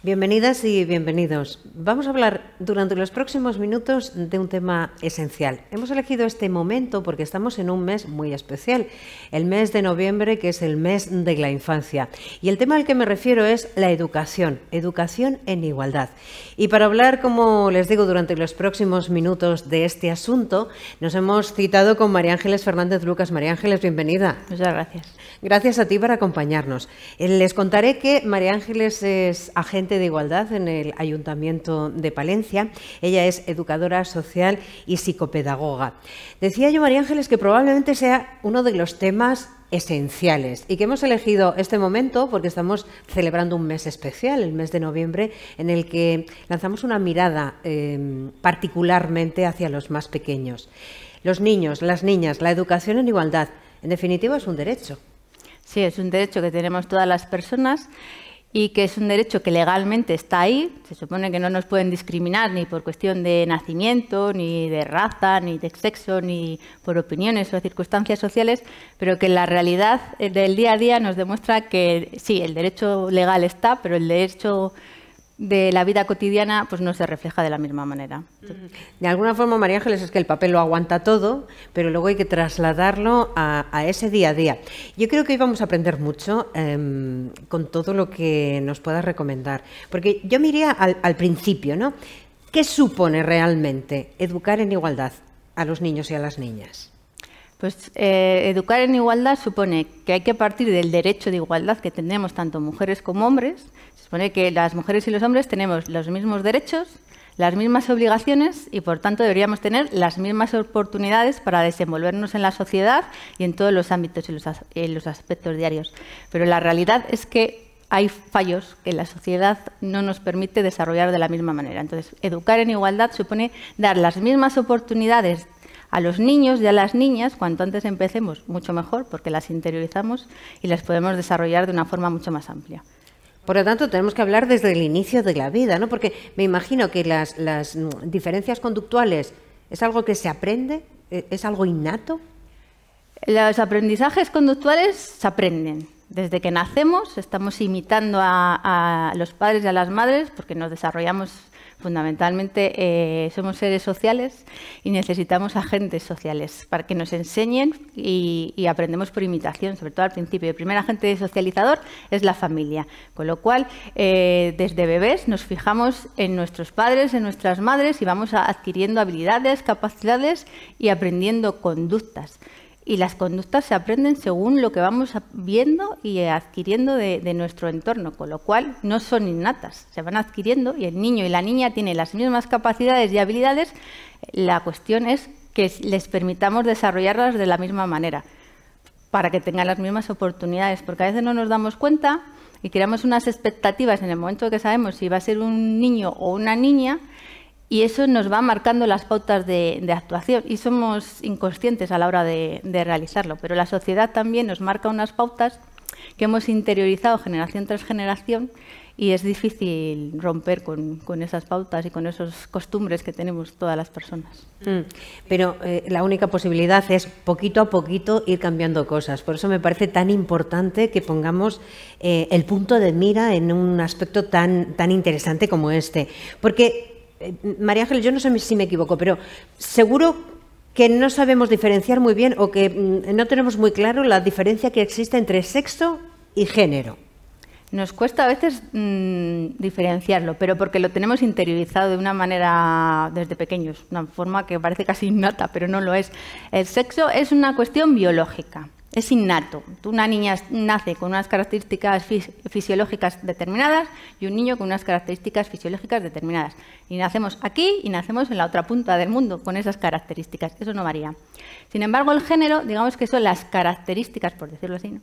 Bienvenidas y bienvenidos. Vamos a hablar durante los próximos minutos de un tema esencial. Hemos elegido este momento porque estamos en un mes muy especial, el mes de noviembre, que es el mes de la infancia. Y el tema al que me refiero es la educación, educación en igualdad. Y para hablar, como les digo, durante los próximos minutos de este asunto, nos hemos citado con María Ángeles Fernández Lucas. María Ángeles, bienvenida. Muchas gracias. Gracias a ti por acompañarnos. Les contaré que María Ángeles es agente de igualdad en el Ayuntamiento de Palencia. Ella es educadora social y psicopedagoga. Decía yo, María Ángeles, que probablemente sea uno de los temas esenciales y que hemos elegido este momento porque estamos celebrando un mes especial, el mes de noviembre, en el que lanzamos una mirada particularmente hacia los más pequeños. Los niños, las niñas, la educación en igualdad, en definitiva, es un derecho. Sí, es un derecho que tenemos todas las personas y que es un derecho que legalmente está ahí. Se supone que no nos pueden discriminar ni por cuestión de nacimiento, ni de raza, ni de sexo, ni por opiniones o circunstancias sociales, pero que la realidad del día a día nos demuestra que sí, el derecho legal está, pero el derecho de la vida cotidiana pues no se refleja de la misma manera. De alguna forma, María Ángeles, es que el papel lo aguanta todo, pero luego hay que trasladarlo a ese día a día. Yo creo que hoy vamos a aprender mucho con todo lo que nos puedas recomendar, porque yo me iría al principio, ¿no? ¿Qué supone realmente educar en igualdad a los niños y a las niñas? Pues educar en igualdad supone que hay que partir del derecho de igualdad que tenemos tanto mujeres como hombres. Se supone que las mujeres y los hombres tenemos los mismos derechos, las mismas obligaciones y, por tanto, deberíamos tener las mismas oportunidades para desenvolvernos en la sociedad y en todos los ámbitos y los aspectos diarios. Pero la realidad es que hay fallos que la sociedad no nos permite desarrollar de la misma manera. Entonces, educar en igualdad supone dar las mismas oportunidades a los niños y a las niñas. Cuanto antes empecemos, mucho mejor, porque las interiorizamos y las podemos desarrollar de una forma mucho más amplia. Por lo tanto, tenemos que hablar desde el inicio de la vida, ¿no? Porque me imagino que las diferencias conductuales es algo que se aprende, es algo innato. Los aprendizajes conductuales se aprenden. Desde que nacemos estamos imitando a los padres y a las madres porque nos desarrollamos. Fundamentalmente somos seres sociales y necesitamos agentes sociales para que nos enseñen y aprendemos por imitación, sobre todo al principio. El primer agente socializador es la familia, con lo cual desde bebés nos fijamos en nuestros padres, en nuestras madres y vamos adquiriendo habilidades, capacidades y aprendiendo conductas. Y las conductas se aprenden según lo que vamos viendo y adquiriendo de nuestro entorno, con lo cual no son innatas, se van adquiriendo y el niño y la niña tienen las mismas capacidades y habilidades. La cuestión es que les permitamos desarrollarlas de la misma manera, para que tengan las mismas oportunidades, porque a veces no nos damos cuenta y creamos unas expectativas en el momento que sabemos si va a ser un niño o una niña. Y eso nos va marcando las pautas de actuación y somos inconscientes a la hora de realizarlo. Pero la sociedad también nos marca unas pautas que hemos interiorizado generación tras generación y es difícil romper con esas pautas y con esas costumbres que tenemos todas las personas. Pero la única posibilidad es poquito a poquito ir cambiando cosas. Por eso me parece tan importante que pongamos el punto de mira en un aspecto tan interesante como este. Porque María Ángeles, yo no sé si me equivoco, pero seguro que no sabemos diferenciar muy bien o que no tenemos muy claro la diferencia que existe entre sexo y género. Nos cuesta a veces diferenciarlo, pero porque lo tenemos interiorizado de una manera desde pequeños, una forma que parece casi innata, pero no lo es. El sexo es una cuestión biológica. Es innato. Una niña nace con unas características fisiológicas determinadas y un niño con unas características fisiológicas determinadas. Y nacemos aquí y nacemos en la otra punta del mundo con esas características. Eso no varía. Sin embargo, el género, digamos que son las características, por decirlo así, ¿no?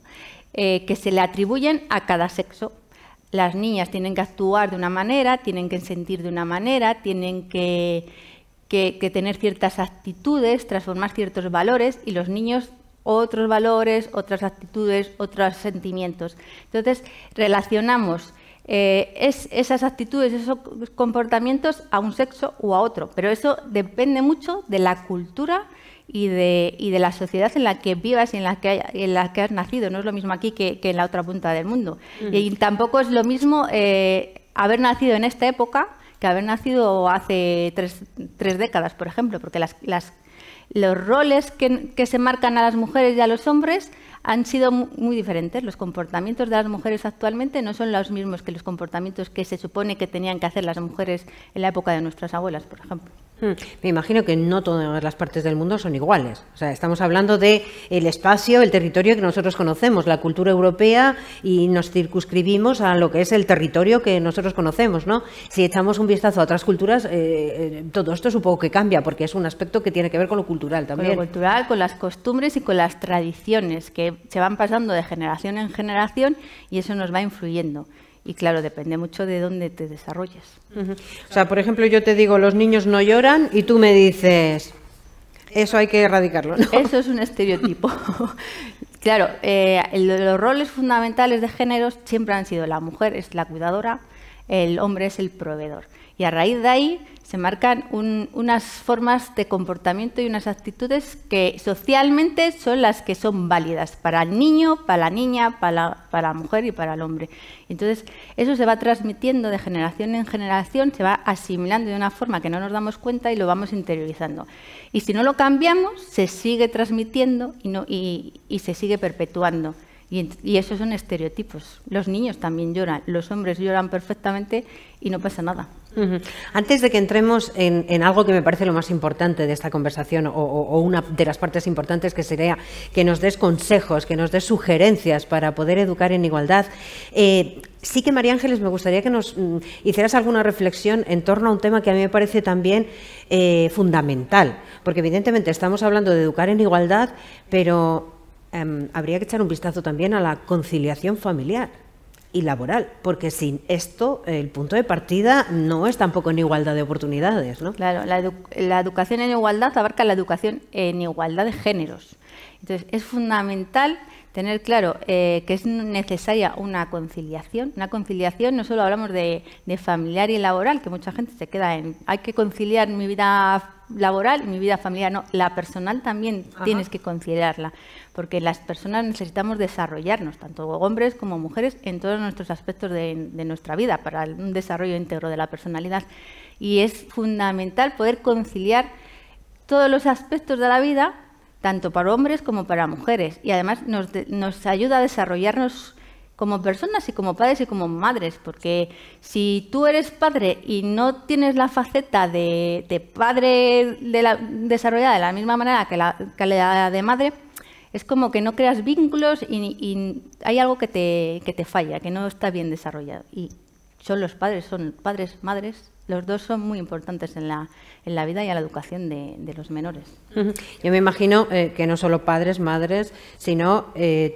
Que se le atribuyen a cada sexo. Las niñas tienen que actuar de una manera, tienen que sentir de una manera, tienen que tener ciertas actitudes, transformar ciertos valores, y los niños otros valores, otras actitudes, otros sentimientos. Entonces, relacionamos esas actitudes, esos comportamientos a un sexo u a otro, pero eso depende mucho de la cultura y de la sociedad en la que vivas y en la que has nacido. No es lo mismo aquí que en la otra punta del mundo. Y tampoco es lo mismo haber nacido en esta época que haber nacido hace tres décadas, por ejemplo, porque los roles que se marcan a las mujeres y a los hombres han sido muy diferentes. Los comportamientos de las mujeres actualmente no son los mismos que los comportamientos que se supone que tenían que hacer las mujeres en la época de nuestras abuelas, por ejemplo. Me imagino que no todas las partes del mundo son iguales. O sea, estamos hablando de el espacio, el territorio que nosotros conocemos, la cultura europea, y nos circunscribimos a lo que es el territorio que nosotros conocemos, ¿no? Si echamos un vistazo a otras culturas, todo esto supongo que cambia, porque es un aspecto que tiene que ver con lo cultural también. Con lo cultural, con las costumbres y con las tradiciones que se van pasando de generación en generación, y eso nos va influyendo. Y claro, depende mucho de dónde te desarrolles. O sea, por ejemplo, yo te digo, los niños no lloran, y tú me dices, eso hay que erradicarlo, ¿no? Eso es un estereotipo. Claro, los roles fundamentales de géneros siempre han sido: la mujer es la cuidadora, el hombre es el proveedor. Y a raíz de ahí se marcan unas formas de comportamiento y unas actitudes que socialmente son las que son válidas para el niño, para la niña, para la mujer y para el hombre. Entonces, eso se va transmitiendo de generación en generación, se va asimilando de una forma que no nos damos cuenta y lo vamos interiorizando. Y si no lo cambiamos, se sigue transmitiendo y se sigue perpetuando. Y esos son estereotipos. Los niños también lloran, los hombres lloran perfectamente y no pasa nada. Antes de que entremos en algo que me parece lo más importante de esta conversación, o una de las partes importantes, que sería que nos des consejos, que nos des sugerencias para poder educar en igualdad, sí que, María Ángeles, me gustaría que nos hicieras alguna reflexión en torno a un tema que a mí me parece también fundamental, porque evidentemente estamos hablando de educar en igualdad, pero habría que echar un vistazo también a la conciliación familiar y laboral, porque sin esto el punto de partida no es tampoco en igualdad de oportunidades, ¿no? Claro, la educación en igualdad abarca la educación en igualdad de géneros. Entonces, es fundamental tener claro que es necesaria una conciliación. Una conciliación, no solo hablamos de familiar y laboral, que mucha gente se queda en hay que conciliar mi vida laboral y mi vida familiar. No, la personal también tienes que conciliarla, porque las personas necesitamos desarrollarnos, tanto hombres como mujeres, en todos nuestros aspectos de nuestra vida, para un desarrollo íntegro de la personalidad. Y es fundamental poder conciliar todos los aspectos de la vida, tanto para hombres como para mujeres, y además nos ayuda a desarrollarnos como personas y como padres y como madres, porque si tú eres padre y no tienes la faceta de padre desarrollada de la misma manera que la de madre, es como que no creas vínculos y hay algo que te falla, que no está bien desarrollado. Y son padres, madres, los dos son muy importantes en la vida y en la educación de los menores. Yo me imagino que no solo padres, madres, sino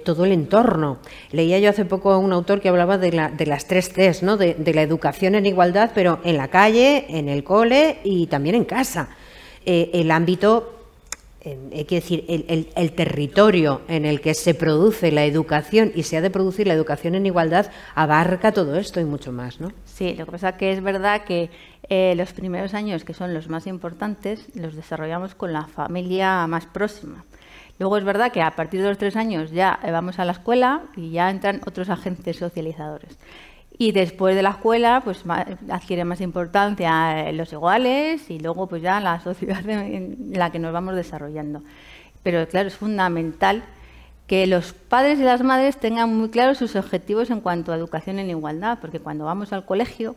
todo el entorno. Leía yo hace poco a un autor que hablaba de las 3 Cs, ¿no? De la educación en igualdad, pero en la calle, en el cole y también en casa. El ámbito, hay que decir, el territorio en el que se produce la educación y se ha de producir la educación en igualdad abarca todo esto y mucho más, ¿no? Sí, lo que pasa es que es verdad que los primeros años, que son los más importantes, los desarrollamos con la familia más próxima. Luego es verdad que a partir de los 3 años ya vamos a la escuela y ya entran otros agentes socializadores. Y después de la escuela, pues adquiere más importancia los iguales y luego pues ya la sociedad en la que nos vamos desarrollando. Pero claro, es fundamental que los padres y las madres tengan muy claros sus objetivos en cuanto a educación en igualdad, porque cuando vamos al colegio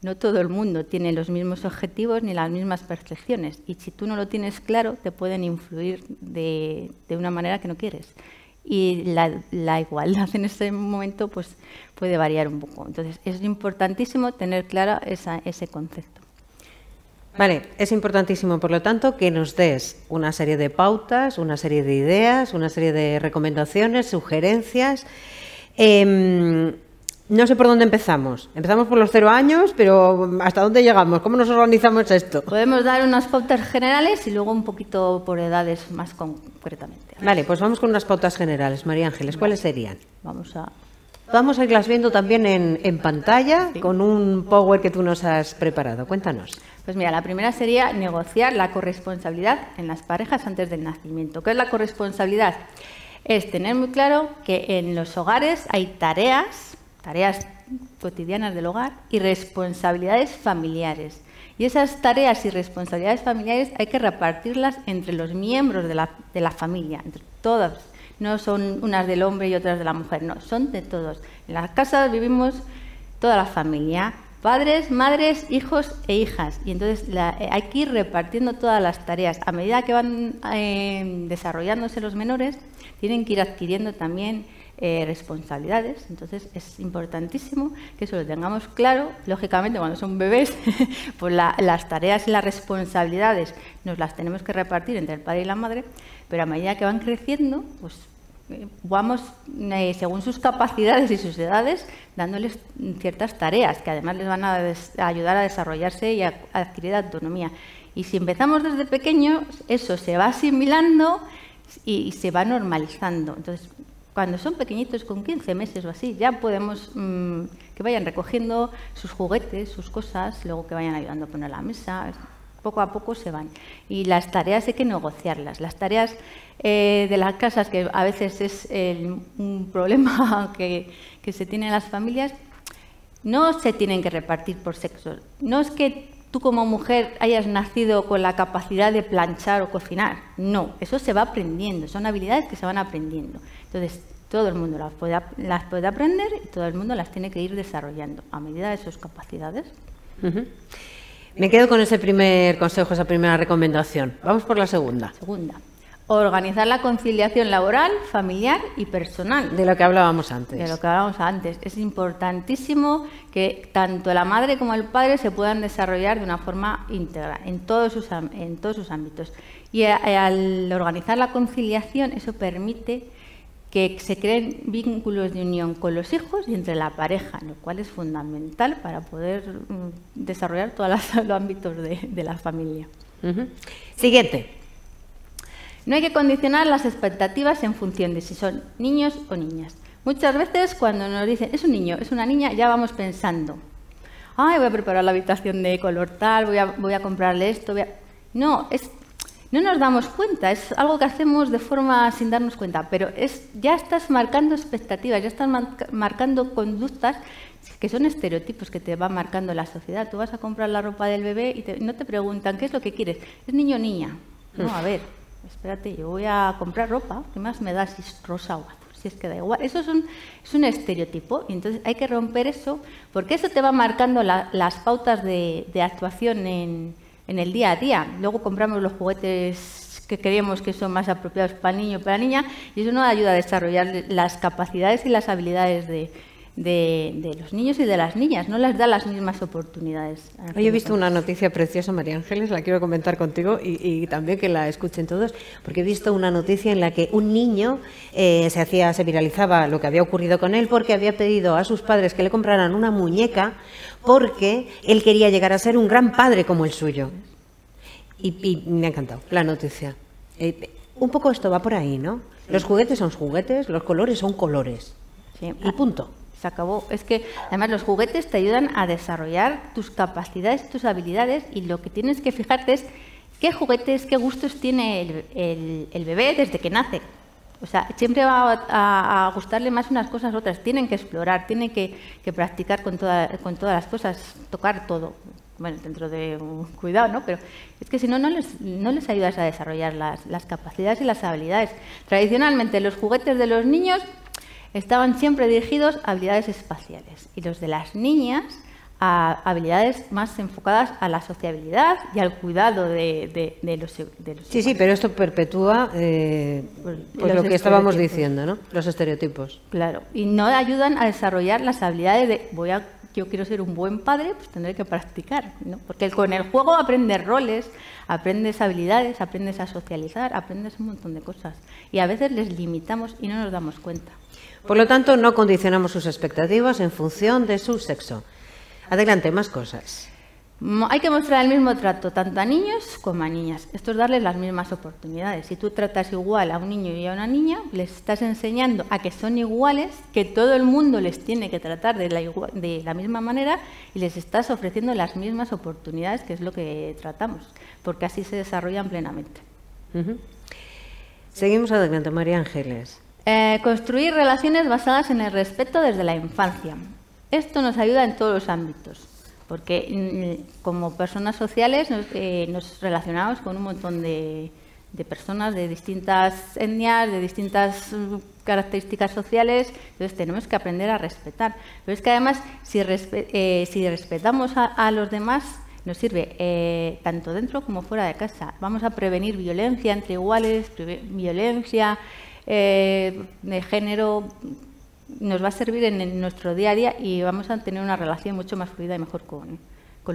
no todo el mundo tiene los mismos objetivos ni las mismas percepciones, y si tú no lo tienes claro te pueden influir de una manera que no quieres. Y la igualdad en ese momento pues puede variar un poco. Entonces es importantísimo tener claro ese concepto. Vale, es importantísimo, por lo tanto, que nos des una serie de pautas, una serie de ideas, una serie de recomendaciones, sugerencias. No sé por dónde empezamos. Empezamos por los 0 años, pero ¿hasta dónde llegamos? ¿Cómo nos organizamos esto? Podemos dar unas pautas generales y luego un poquito por edades más concretamente. Vale, pues vamos con unas pautas generales. María Ángeles, ¿cuáles serían? Vamos a irlas viendo también en pantalla, sí, con un power que tú nos has preparado. Cuéntanos. Pues mira, la primera sería negociar la corresponsabilidad en las parejas antes del nacimiento. ¿Qué es la corresponsabilidad? Es tener muy claro que en los hogares hay tareas cotidianas del hogar y responsabilidades familiares. Y esas tareas y responsabilidades familiares hay que repartirlas entre los miembros de la familia, entre todos. No son unas del hombre y otras de la mujer, no, son de todos. En las casas vivimos toda la familia, padres, madres, hijos e hijas. Y entonces hay que ir repartiendo todas las tareas. A medida que van desarrollándose los menores, tienen que ir adquiriendo también responsabilidades. Entonces es importantísimo que eso lo tengamos claro. Lógicamente, cuando son bebés, pues las tareas y las responsabilidades nos las tenemos que repartir entre el padre y la madre, pero a medida que van creciendo, pues vamos, según sus capacidades y sus edades, dándoles ciertas tareas que además les van a ayudar a desarrollarse y a adquirir autonomía. Y si empezamos desde pequeños, eso se va asimilando y se va normalizando. Entonces, cuando son pequeñitos, con 15 meses o así, ya podemos que vayan recogiendo sus juguetes, sus cosas, luego que vayan ayudando a poner la mesa. Poco a poco se van. Y las tareas hay que negociarlas. Las tareas de las casas, que a veces es un problema que se tiene en las familias, no se tienen que repartir por sexo. No es que tú como mujer hayas nacido con la capacidad de planchar o cocinar. No, eso se va aprendiendo. Son habilidades que se van aprendiendo. Entonces, todo el mundo las puede aprender y todo el mundo las tiene que ir desarrollando a medida de sus capacidades. Me quedo con ese primer consejo, esa primera recomendación. Vamos por la segunda. Segunda. Organizar la conciliación laboral, familiar y personal. De lo que hablábamos antes. De lo que hablábamos antes. Es importantísimo que tanto la madre como el padre se puedan desarrollar de una forma íntegra en todos sus ámbitos. Y al organizar la conciliación, eso permite que se creen vínculos de unión con los hijos y entre la pareja, lo cual es fundamental para poder desarrollar todos los ámbitos de la familia. Siguiente. No hay que condicionar las expectativas en función de si son niños o niñas. Muchas veces cuando nos dicen es un niño, es una niña, ya vamos pensando, ay, voy a preparar la habitación de color tal, voy a comprarle esto. No nos damos cuenta, es algo que hacemos de forma sin darnos cuenta, pero ya estás marcando expectativas, ya estás marcando conductas que son estereotipos que te va marcando la sociedad. Tú vas a comprar la ropa del bebé y no te preguntan qué es lo que quieres, ¿es niño o niña? No, a ver, espérate, yo voy a comprar ropa, ¿qué más me da si es rosa o azul? Si es que da igual. Eso es un estereotipo y entonces hay que romper eso porque eso te va marcando las pautas de actuación en el día a día. Luego compramos los juguetes que creemos que son más apropiados para el niño o para la niña y eso nos ayuda a desarrollar las capacidades y las habilidades de los niños y de las niñas. No les da las mismas oportunidades. Hoy he visto una noticia preciosa, María Ángeles, la quiero comentar contigo y también que la escuchen todos, porque he visto una noticia en la que un niño se viralizaba lo que había ocurrido con él porque había pedido a sus padres que le compraran una muñeca porque él quería llegar a ser un gran padre como el suyo. Y me ha encantado la noticia. Un poco esto va por ahí, ¿no? Los juguetes son juguetes, los colores son colores. Sí. Y punto. Se acabó. Es que además los juguetes te ayudan a desarrollar tus capacidades, tus habilidades y lo que tienes que fijarte es qué juguetes, qué gustos tiene el bebé desde que nace. O sea, siempre va a gustarle más unas cosas otras. Tienen que explorar, tienen que practicar con todas las cosas, tocar todo. Bueno, dentro de un cuidado, ¿no? Pero es que si no, no les ayudas a desarrollar las capacidades y las habilidades. Tradicionalmente, los juguetes de los niños estaban siempre dirigidos a habilidades espaciales y los de las niñas a habilidades más enfocadas a la sociabilidad y al cuidado de los Sí, sí, pero esto perpetúa pues lo que estábamos diciendo, ¿no? Los estereotipos. Claro, y no ayudan a desarrollar las habilidades de yo quiero ser un buen padre, pues tendré que practicar, ¿no? Porque con el juego aprendes roles, aprendes habilidades, aprendes a socializar, aprendes un montón de cosas y a veces les limitamos y no nos damos cuenta. Por lo tanto, no condicionamos sus expectativas en función de su sexo. Adelante, más cosas. Hay que mostrar el mismo trato tanto a niños como a niñas. Esto es darles las mismas oportunidades. Si tú tratas igual a un niño y a una niña, les estás enseñando a que son iguales, que todo el mundo les tiene que tratar de la misma manera y les estás ofreciendo las mismas oportunidades, que es lo que tratamos, porque así se desarrollan plenamente. Seguimos adelante, María Ángeles. Construir relaciones basadas en el respeto desde la infancia. Esto nos ayuda en todos los ámbitos, porque como personas sociales nos relacionamos con un montón de personas de distintas etnias, de distintas características sociales, entonces tenemos que aprender a respetar. Pero es que además, si respetamos a los demás, nos sirve tanto dentro como fuera de casa. Vamos a prevenir violencia entre iguales, violencia de género. Nos va a servir en nuestro día a día y vamos a tener una relación mucho más fluida y mejor con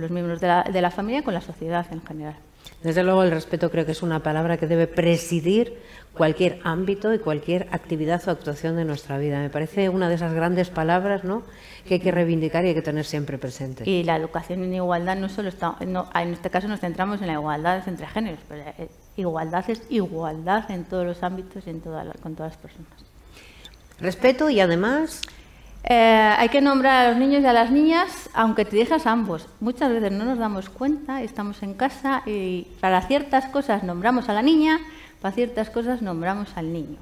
los miembros de la familia y con la sociedad en general. Desde luego, el respeto creo que es una palabra que debe presidir cualquier ámbito y cualquier actividad o actuación de nuestra vida. Me parece una de esas grandes palabras, ¿no?, que hay que reivindicar y hay que tener siempre presente. Y la educación en igualdad no solo está, en este caso nos centramos en la igualdad entre géneros, pero igualdad es igualdad en todos los ámbitos y con todas las personas. Respeto y además... hay que nombrar a los niños y a las niñas, aunque te dejas a ambos. Muchas veces no nos damos cuenta, estamos en casa y para ciertas cosas nombramos a la niña, para ciertas cosas nombramos al niño.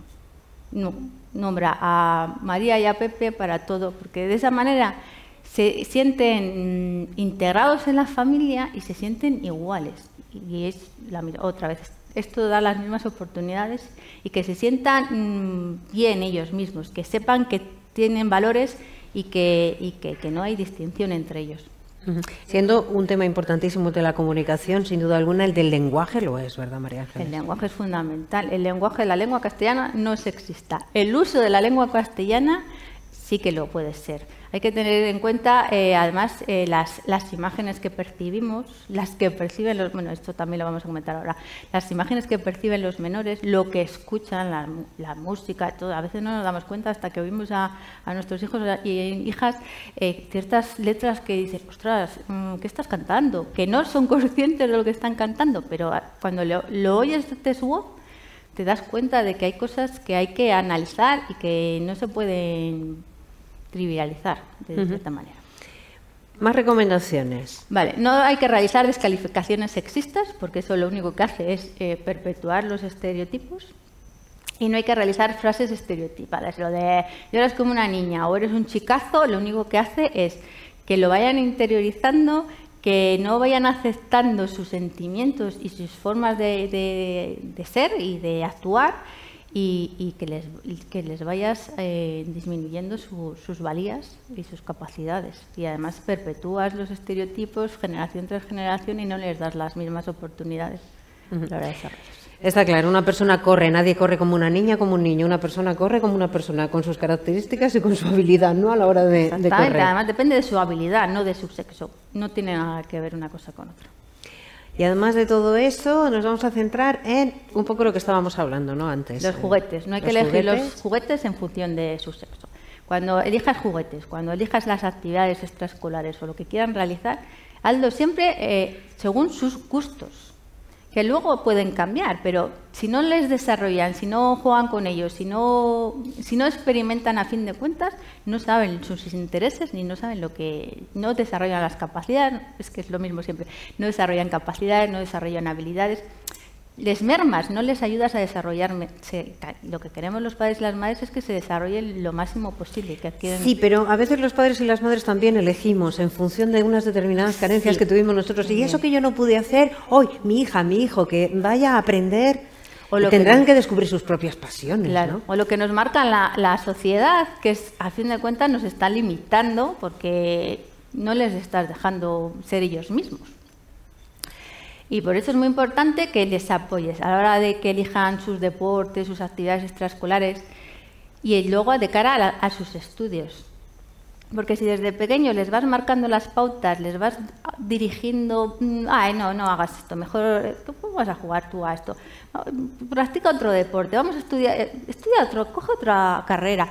No, nombra a María y a Pepe para todo, porque de esa manera se sienten integrados en la familia y se sienten iguales. Y es otra vez, esto da las mismas oportunidades y que se sientan bien ellos mismos, que sepan que tienen valores y que no hay distinción entre ellos. Siendo un tema importantísimo de la comunicación, sin duda alguna, el del lenguaje lo es, ¿verdad, María Ángeles? El lenguaje es fundamental. El lenguaje, la lengua castellana no es sexista. El uso de la lengua castellana sí que lo puede ser. Hay que tener en cuenta, además, las imágenes que percibimos, las que perciben los... Bueno, esto también lo vamos a comentar ahora. Las imágenes que perciben los menores, lo que escuchan, la música, todo. A veces no nos damos cuenta hasta que oímos a nuestros hijos y hijas ciertas letras que dicen, ostras, ¿qué estás cantando? Que no son conscientes de lo que están cantando, pero cuando lo oyes de su voz, te das cuenta de que hay cosas que hay que analizar y que no se pueden trivializar de cierta manera. Más recomendaciones. Vale, no hay que realizar descalificaciones sexistas porque eso lo único que hace es perpetuar los estereotipos, y no hay que realizar frases estereotipadas. Lo de yo eres como una niña o eres un chicazo, lo único que hace es que lo vayan interiorizando, que no vayan aceptando sus sentimientos y sus formas de ser y de actuar, y que les vayas disminuyendo sus valías y sus capacidades. Y además perpetúas los estereotipos generación tras generación y no les das las mismas oportunidades a la hora de desarrollarse. Está claro, una persona corre, nadie corre como una niña, como un niño. Una persona corre como una persona, con sus características y con su habilidad, ¿no?, a la hora de correr. Además depende de su habilidad, no de su sexo. No tiene nada que ver una cosa con otra. Y además de todo eso, nos vamos a centrar en un poco lo que estábamos hablando, ¿no?, antes. Los juguetes. No hay que elegir los juguetes en función de su sexo. Cuando elijas juguetes, cuando elijas las actividades extraescolares o lo que quieran realizar, hazlo siempre según sus gustos, que luego pueden cambiar, pero si no les desarrollan, si no juegan con ellos, si no experimentan a fin de cuentas, no saben sus intereses ni no saben no desarrollan las capacidades, es que es lo mismo siempre, no desarrollan capacidades, no desarrollan habilidades, les mermas, no les ayudas a desarrollar. Lo que queremos los padres y las madres es que se desarrollen lo máximo posible. Que adquieren... Sí, pero a veces los padres y las madres también elegimos en función de unas determinadas carencias que tuvimos nosotros. Y eso que yo no pude hacer, hoy mi hija, mi hijo, que vaya a aprender, o tendrán que descubrir sus propias pasiones. Claro, ¿no? O lo que nos marca la sociedad, que es, a fin de cuentas nos está limitando porque no les estás dejando ser ellos mismos. Y por eso es muy importante que les apoyes a la hora de que elijan sus deportes, sus actividades extraescolares y luego de cara a sus estudios. Porque si desde pequeño les vas marcando las pautas, les vas dirigiendo, no hagas esto, mejor, ¿cómo vas a jugar tú a esto? Practica otro deporte, vamos a estudia otro, coge otra carrera.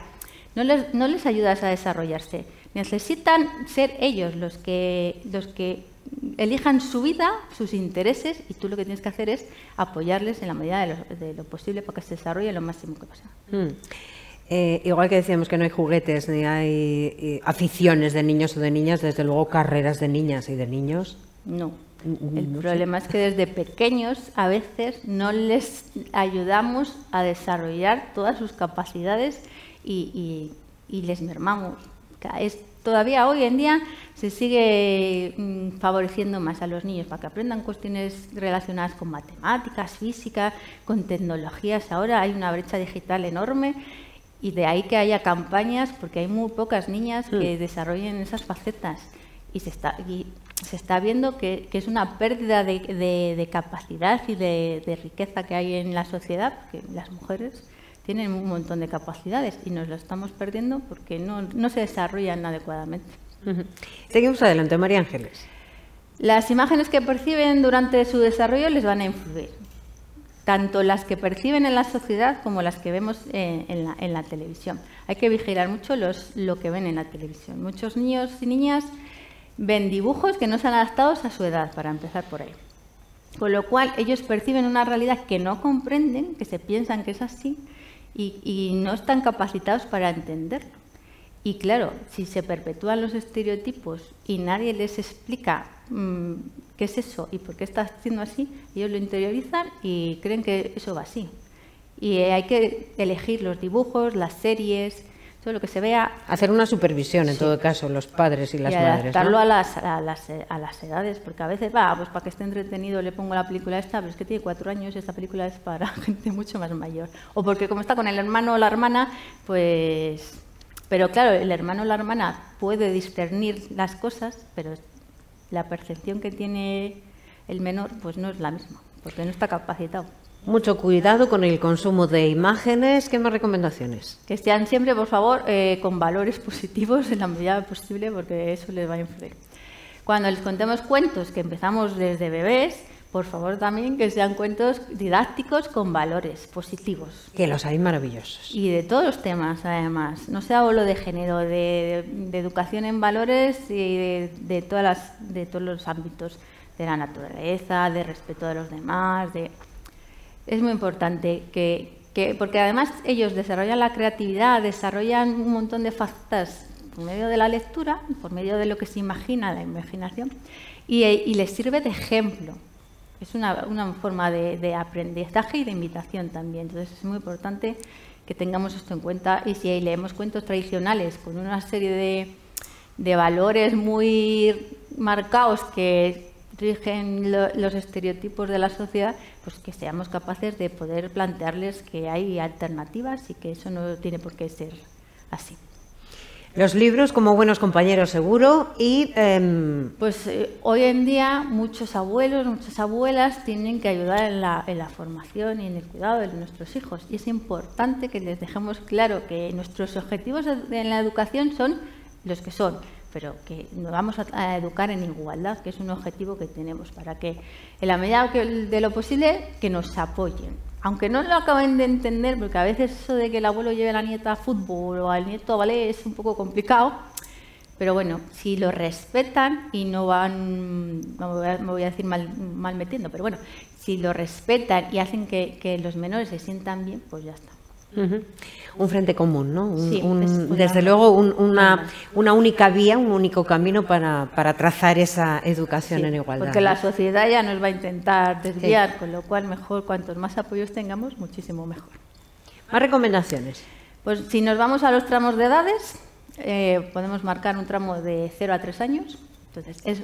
No les ayudas a desarrollarse. Necesitan ser ellos los que elijan su vida, sus intereses, y tú lo que tienes que hacer es apoyarles en la medida de lo posible para que se desarrolle lo máximo que pueda. Igual que decíamos que no hay juguetes ni hay aficiones de niños o de niñas, desde luego carreras de niñas y de niños. No. El problema es que desde pequeños a veces no les ayudamos a desarrollar todas sus capacidades y les mermamos. todavía hoy en día se sigue favoreciendo más a los niños para que aprendan cuestiones relacionadas con matemáticas, física, con tecnologías. Ahora hay una brecha digital enorme y de ahí que haya campañas, porque hay muy pocas niñas que desarrollen esas facetas y se está viendo que es una pérdida de capacidad y de riqueza que hay en la sociedad, que las mujeres tienen un montón de capacidades y nos lo estamos perdiendo porque no se desarrollan adecuadamente. Seguimos adelante, María Ángeles. Las imágenes que perciben durante su desarrollo les van a influir, tanto las que perciben en la sociedad como las que vemos en la televisión. Hay que vigilar mucho lo que ven en la televisión. Muchos niños y niñas ven dibujos que no están adaptados a su edad, para empezar por ahí. Con lo cual, ellos perciben una realidad que no comprenden, que se piensan que es así, y no están capacitados para entenderlo. Y claro, si se perpetúan los estereotipos y nadie les explica qué es eso y por qué está haciendo así, ellos lo interiorizan y creen que eso va así. Y hay que elegir los dibujos, las series, todo lo que se vea. Hacer una supervisión, en todo caso, los padres y las madres, adaptarlo, ¿no? a las edades, porque a veces pues para que esté entretenido le pongo la película esta, pero es que tiene 4 años y esta película es para gente mucho más mayor. O porque como está con el hermano o la hermana, pues... Pero claro, el hermano o la hermana puede discernir las cosas, pero la percepción que tiene el menor pues no es la misma, porque no está capacitado. Mucho cuidado con el consumo de imágenes. ¿Qué más recomendaciones? Que sean siempre, por favor, con valores positivos en la medida posible, porque eso les va a influir. Cuando les contemos cuentos, que empezamos desde bebés, por favor también que sean cuentos didácticos con valores positivos. Que los hay maravillosos. Y de todos los temas, además. No sea solo de género, de educación en valores y de todos los ámbitos. De la naturaleza, de respeto de los demás. Es muy importante porque además ellos desarrollan la creatividad, desarrollan un montón de facetas por medio de la lectura, por medio de lo que se imagina, la imaginación, y les sirve de ejemplo. Es una forma de aprendizaje y de invitación también. Entonces es muy importante que tengamos esto en cuenta. Y si leemos cuentos tradicionales con una serie de valores muy marcados que rigen los estereotipos de la sociedad, pues que seamos capaces de poder plantearles que hay alternativas y que eso no tiene por qué ser así. Los libros como buenos compañeros, seguro, y... hoy en día muchos abuelos, muchas abuelas tienen que ayudar en la formación y en el cuidado de nuestros hijos. Y es importante que les dejemos claro que nuestros objetivos en la educación son los que son, pero que nos vamos a educar en igualdad, que es un objetivo que tenemos, para que en la medida de lo posible que nos apoyen. Aunque no lo acaben de entender, porque a veces eso de que el abuelo lleve a la nieta a fútbol o al nieto a ballet es un poco complicado, pero bueno, si lo respetan y no van, me voy a decir mal metiendo, pero bueno, si lo respetan y hacen que los menores se sientan bien, pues ya está. Un frente común, ¿no? Sí, desde luego una única vía, un único camino para trazar esa educación en igualdad. Porque la sociedad ya nos va a intentar desviar, con lo cual mejor, cuantos más apoyos tengamos, muchísimo mejor. ¿Más recomendaciones? Pues si nos vamos a los tramos de edades, podemos marcar un tramo de 0 a 3 años. Entonces es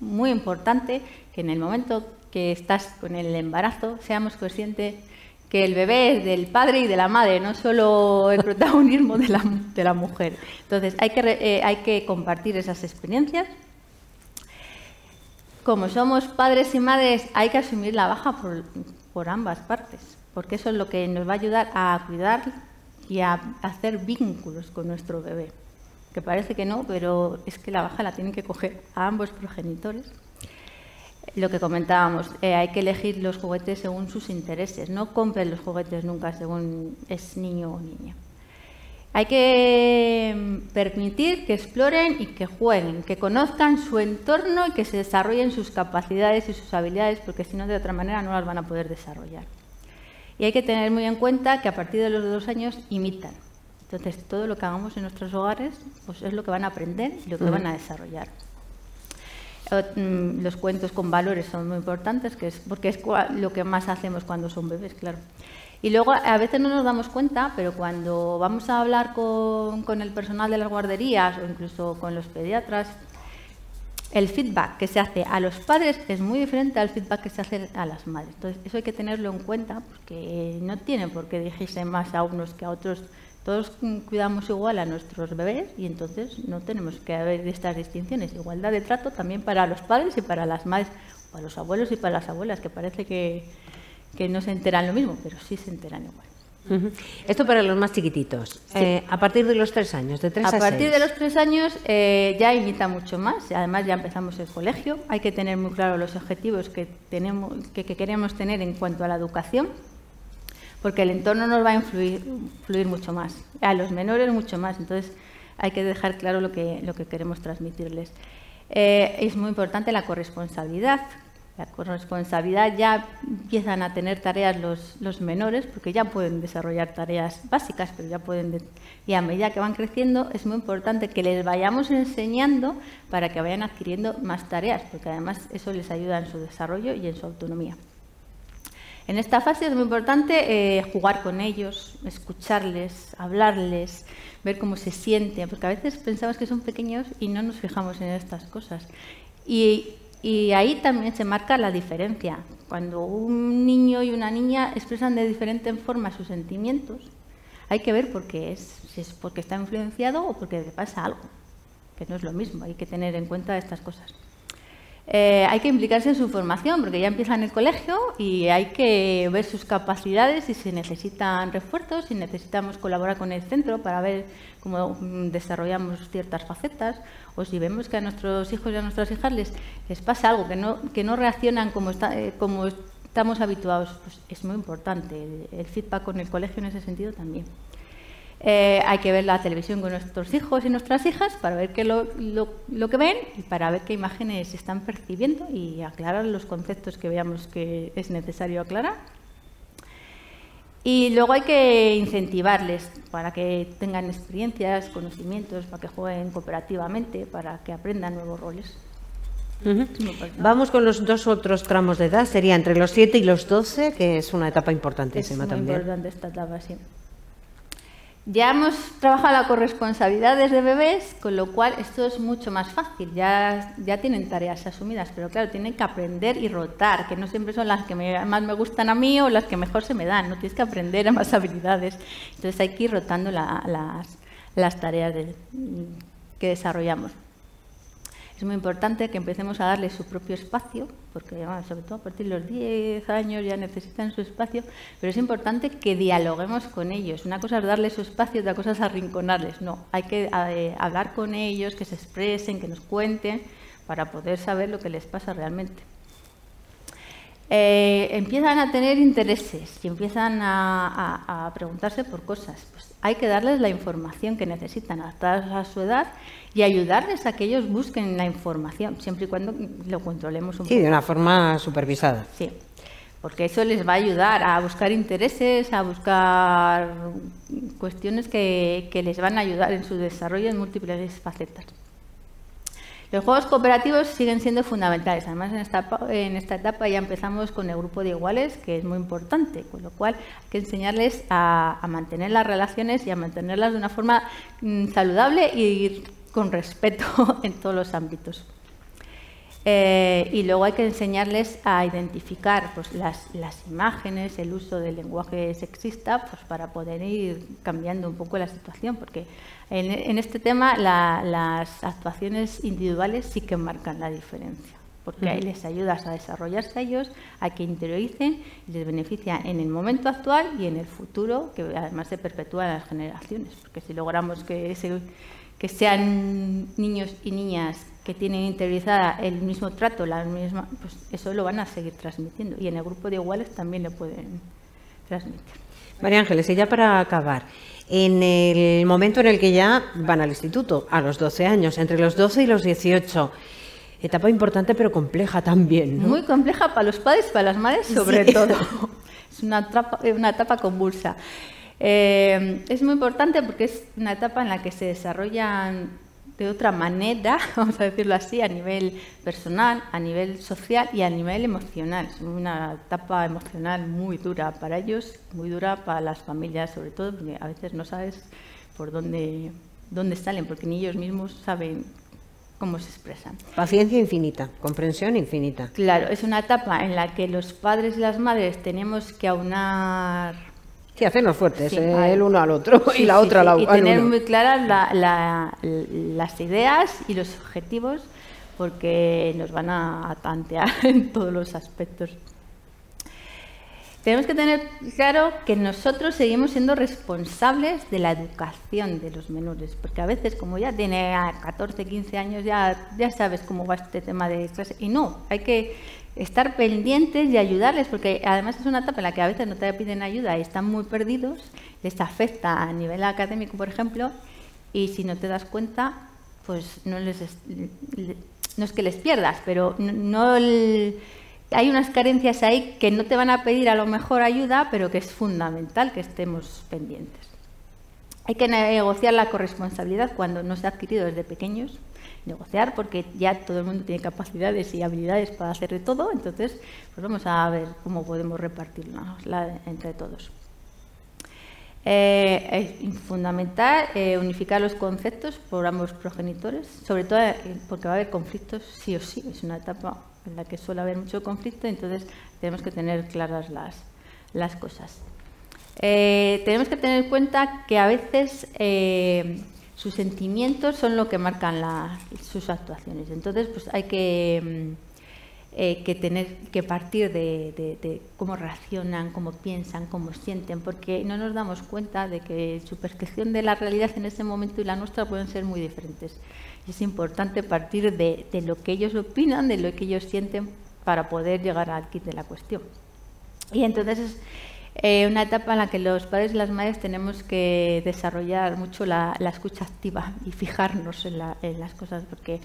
muy importante que en el momento que estás con el embarazo seamos conscientes que el bebé es del padre y de la madre, no solo el protagonismo de la mujer. Entonces, hay que compartir esas experiencias. Como somos padres y madres, hay que asumir la baja por ambas partes, porque eso es lo que nos va a ayudar a cuidar y a hacer vínculos con nuestro bebé. Que parece que no, pero es que la baja la tienen que coger a ambos progenitores. Lo que comentábamos, hay que elegir los juguetes según sus intereses. No compren los juguetes nunca según es niño o niña. Hay que permitir que exploren y que jueguen, que conozcan su entorno y que se desarrollen sus capacidades y sus habilidades, porque si no, de otra manera no las van a poder desarrollar. Y hay que tener muy en cuenta que a partir de los 2 años imitan. Entonces, todo lo que hagamos en nuestros hogares pues es lo que van a aprender y lo que van a desarrollar. Los cuentos con valores son muy importantes, porque es lo que más hacemos cuando son bebés, claro. Y luego, a veces no nos damos cuenta, pero cuando vamos a hablar con el personal de las guarderías o incluso con los pediatras, el feedback que se hace a los padres es muy diferente al feedback que se hace a las madres. Entonces, eso hay que tenerlo en cuenta, porque no tiene por qué dirigirse más a unos que a otros. Todos cuidamos igual a nuestros bebés y entonces no tenemos que haber estas distinciones. Igualdad de trato también para los padres y para las madres, para los abuelos y para las abuelas, que parece que no se enteran lo mismo, pero sí se enteran igual. Esto para los más chiquititos. Sí. A partir de los 3 años, de 3 a 6. A partir de los 3 años ya imita mucho más. Además ya empezamos el colegio. Hay que tener muy claro los objetivos que queremos tener en cuanto a la educación, porque el entorno nos va a influir mucho más. A los menores mucho más. Entonces hay que dejar claro lo que queremos transmitirles. Es muy importante la corresponsabilidad. La corresponsabilidad, ya empiezan a tener tareas los menores, porque ya pueden desarrollar tareas básicas, pero ya pueden, y a medida que van creciendo es muy importante que les vayamos enseñando para que vayan adquiriendo más tareas, porque además eso les ayuda en su desarrollo y en su autonomía. En esta fase es muy importante jugar con ellos, escucharles, hablarles, ver cómo se sienten, porque a veces pensamos que son pequeños y no nos fijamos en estas cosas. Y ahí también se marca la diferencia. Cuando un niño y una niña expresan de diferente forma sus sentimientos, hay que ver por qué es, si es porque está influenciado o porque le pasa algo, que no es lo mismo, hay que tener en cuenta estas cosas. Hay que implicarse en su formación, porque ya empieza en el colegio y hay que ver sus capacidades, si se necesitan refuerzos, si necesitamos colaborar con el centro para ver cómo desarrollamos ciertas facetas, o si vemos que a nuestros hijos y a nuestras hijas les pasa algo, que no reaccionan como estamos habituados. Pues es muy importante el feedback con el colegio en ese sentido también. Hay que ver la televisión con nuestros hijos y nuestras hijas para ver lo que ven y para ver qué imágenes están percibiendo y aclarar los conceptos que veamos que es necesario aclarar. Y luego hay que incentivarles para que tengan experiencias, conocimientos, para que jueguen cooperativamente, para que aprendan nuevos roles. Vamos con los 2 otros tramos de edad, sería entre los 7 y los 12, que es una etapa importantísima también. Es muy importante esta etapa, sí. Ya hemos trabajado la corresponsabilidad desde bebés, con lo cual esto es mucho más fácil, ya tienen tareas asumidas, pero claro, tienen que aprender y rotar, que no siempre son las que más me gustan a mí o las que mejor se me dan, no tienes que aprender a más habilidades. Entonces hay que ir rotando las tareas que desarrollamos. Es muy importante que empecemos a darles su propio espacio, porque bueno, sobre todo a partir de los 10 años ya necesitan su espacio, pero es importante que dialoguemos con ellos. Una cosa es darles su espacio, otra cosa es arrinconarles. No, hay que hablar con ellos, que se expresen, que nos cuenten, para poder saber lo que les pasa realmente. Empiezan a tener intereses y empiezan a preguntarse por cosas. Pues hay que darles la información que necesitan, adaptadas a su edad, y ayudarles a que ellos busquen la información, siempre y cuando lo controlemos un poco. Sí, de una forma supervisada. Sí, porque eso les va a ayudar a buscar intereses, a buscar cuestiones que les van a ayudar en su desarrollo en múltiples facetas. Los juegos cooperativos siguen siendo fundamentales. Además, en esta etapa ya empezamos con el grupo de iguales, que es muy importante, con lo cual hay que enseñarles a mantener las relaciones y a mantenerlas de una forma saludable y con respeto en todos los ámbitos. Y luego hay que enseñarles a identificar pues, las imágenes, el uso del lenguaje sexista, pues, para poder ir cambiando un poco la situación, porque en este tema las actuaciones individuales sí que marcan la diferencia, porque ahí les ayudas a desarrollarse a ellos, a que interioricen y les beneficia en el momento actual y en el futuro, que además se perpetúa en las generaciones, porque si logramos que sean niños y niñas que tienen interiorizada el mismo trato, pues eso lo van a seguir transmitiendo, y en el grupo de iguales también lo pueden transmitir. María Ángeles, y ya para acabar, en el momento en el que ya van al instituto, a los 12 años, entre los 12 y los 18, etapa importante pero compleja también, ¿no? Muy compleja para los padres y para las madres sobre todo. Es una etapa convulsa. Es muy importante porque es una etapa en la que se desarrollan de otra manera, vamos a decirlo así, a nivel personal, a nivel social y a nivel emocional. Es una etapa emocional muy dura para ellos, muy dura para las familias, sobre todo, porque a veces no sabes por dónde salen, porque ni ellos mismos saben cómo se expresan. Paciencia infinita, comprensión infinita. Claro, es una etapa en la que los padres y las madres tenemos que aunar... Sí, hacernos fuertes, Sí, el uno al otro y la otra al y uno. tener muy claras las ideas y los objetivos, porque nos van a tantear en todos los aspectos. Tenemos que tener claro que nosotros seguimos siendo responsables de la educación de los menores, porque a veces, como ya tiene 14, 15 años, ya sabes cómo va este tema de clase. Y no, hay que estar pendientes y ayudarles, porque además es una etapa en la que a veces no te piden ayuda y están muy perdidos, les afecta a nivel académico, por ejemplo, y si no te das cuenta, pues no es que les pierdas, pero hay unas carencias ahí que no te van a pedir a lo mejor ayuda, pero que es fundamental que estemos pendientes. Hay que negociar la corresponsabilidad cuando no se ha adquirido desde pequeños. Negociar porque ya todo el mundo tiene capacidades y habilidades para hacer de todo, entonces pues vamos a ver cómo podemos repartirla entre todos. Es fundamental unificar los conceptos por ambos progenitores, sobre todo porque va a haber conflictos sí o sí, es una etapa en la que suele haber mucho conflicto, entonces tenemos que tener claras las cosas. Tenemos que tener en cuenta que a veces sus sentimientos son lo que marcan sus actuaciones. Entonces, pues hay que tener que partir de cómo reaccionan, cómo piensan, cómo sienten, porque no nos damos cuenta de que su percepción de la realidad en ese momento y la nuestra pueden ser muy diferentes. Y es importante partir de lo que ellos opinan, de lo que ellos sienten, para poder llegar al quid de la cuestión. Y entonces es una etapa en la que los padres y las madres tenemos que desarrollar mucho la escucha activa y fijarnos en las cosas, porque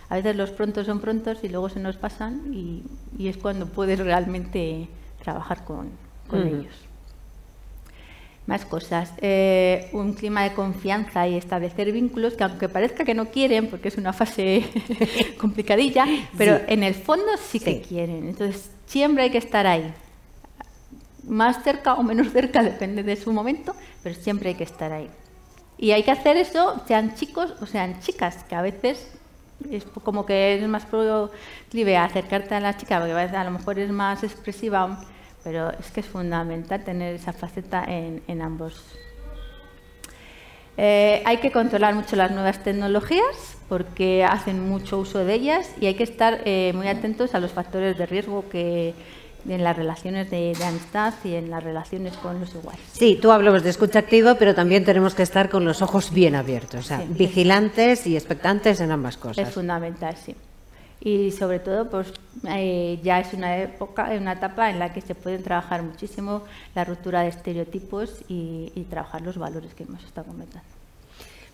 a veces los prontos son prontos y luego se nos pasan y es cuando puedes realmente trabajar con ellos. Más cosas. Un clima de confianza y establecer vínculos que, aunque parezca que no quieren, porque es una fase complicadilla, pero sí, en el fondo sí que quieren. Entonces siempre hay que estar ahí. Más cerca o menos cerca, depende de su momento, pero siempre hay que estar ahí. Y hay que hacer eso, sean chicos o sean chicas, que a veces es como que eres más proclive a acercarte a la chica, porque a lo mejor es más expresiva, pero es que es fundamental tener esa faceta en ambos. Hay que controlar mucho las nuevas tecnologías, porque hacen mucho uso de ellas, y hay que estar muy atentos a los factores de riesgo que en las relaciones de amistad y en las relaciones con los iguales. Sí, tú hablas de escucha activa, pero también tenemos que estar con los ojos bien abiertos, o sea, sí, vigilantes y expectantes en ambas cosas. Es fundamental, sí. Y sobre todo, pues ya es una etapa en la que se pueden trabajar muchísimo la ruptura de estereotipos y trabajar los valores que hemos estado comentando.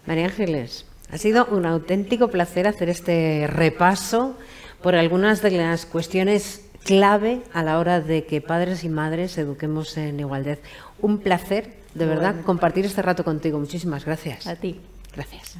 María Ángeles, ha sido un auténtico placer hacer este repaso por algunas de las cuestiones clave a la hora de que padres y madres eduquemos en igualdad. Un placer, de verdad, compartir este rato contigo. Muchísimas gracias. A ti. Gracias.